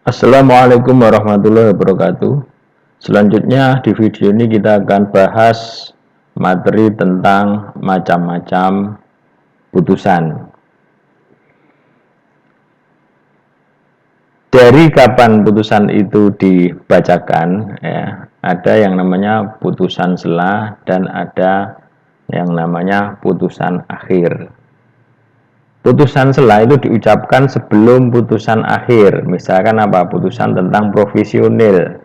Assalamualaikum warahmatullahi wabarakatuh. Selanjutnya di video ini kita akan bahas materi tentang macam-macam putusan. Dari kapan putusan itu dibacakan, ya, ada yang namanya putusan sela dan ada yang namanya putusan akhir. Putusan sela itu diucapkan sebelum putusan akhir. Misalkan apa? Putusan tentang provisionil.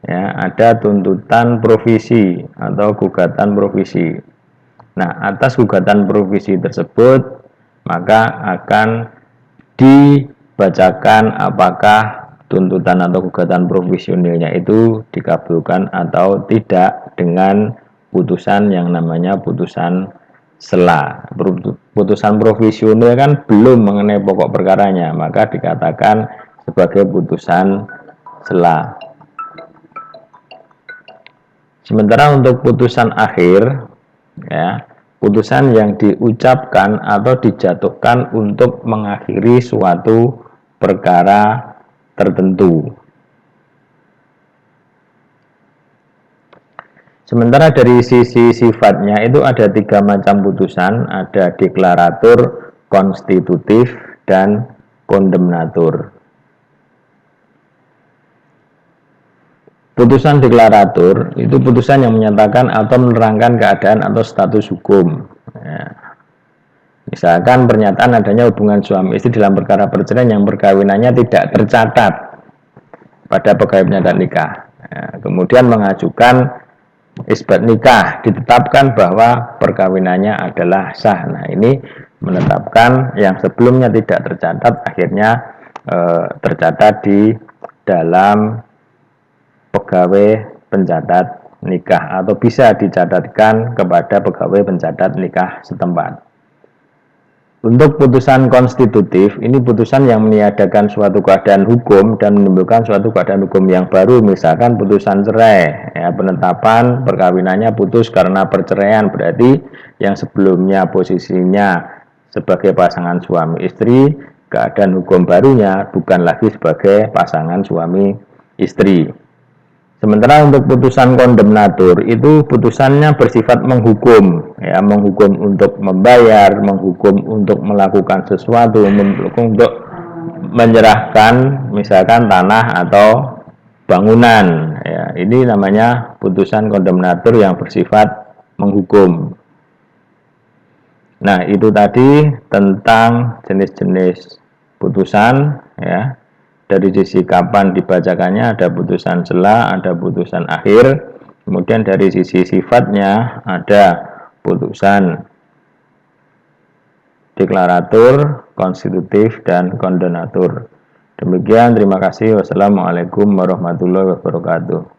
Ya, ada tuntutan provisi atau gugatan provisi. Nah, atas gugatan provisi tersebut maka akan dibacakan apakah tuntutan atau gugatan provisionilnya itu dikabulkan atau tidak dengan putusan yang namanya putusan sela. Putusan provisionil kan belum mengenai pokok perkaranya, maka dikatakan sebagai putusan sela. Sementara untuk putusan akhir, ya, putusan yang diucapkan atau dijatuhkan untuk mengakhiri suatu perkara tertentu. Sementara dari sisi sifatnya itu ada 3 macam putusan, ada deklaratur, konstitutif, dan kondemnatur. Putusan deklaratur itu putusan yang menyatakan atau menerangkan keadaan atau status hukum. Ya. Misalkan pernyataan adanya hubungan suami istri dalam perkara perceraian yang perkawinannya tidak tercatat pada pegawai pencatat nikah. Ya. Kemudian mengajukan isbat nikah, ditetapkan bahwa perkawinannya adalah sah. Nah, ini menetapkan yang sebelumnya tidak tercatat akhirnya tercatat di dalam pegawai pencatat nikah atau bisa dicatatkan kepada pegawai pencatat nikah setempat. Untuk putusan konstitutif, ini putusan yang meniadakan suatu keadaan hukum dan menimbulkan suatu keadaan hukum yang baru, misalkan putusan cerai, ya, penetapan perkawinannya putus karena perceraian, berarti yang sebelumnya posisinya sebagai pasangan suami istri, keadaan hukum barunya bukan lagi sebagai pasangan suami istri. Sementara untuk putusan kondemnatur itu putusannya bersifat menghukum, ya, menghukum untuk membayar, menghukum untuk melakukan sesuatu, untuk menyerahkan misalkan tanah atau bangunan. Ya, ini namanya putusan kondemnatur yang bersifat menghukum. Nah, itu tadi tentang jenis-jenis putusan, ya. Dari sisi kapan dibacakannya ada putusan sela, ada putusan akhir. Kemudian dari sisi sifatnya ada putusan deklaratur, konstitutif, dan kondemnatur. Demikian, terima kasih. Wassalamualaikum warahmatullahi wabarakatuh.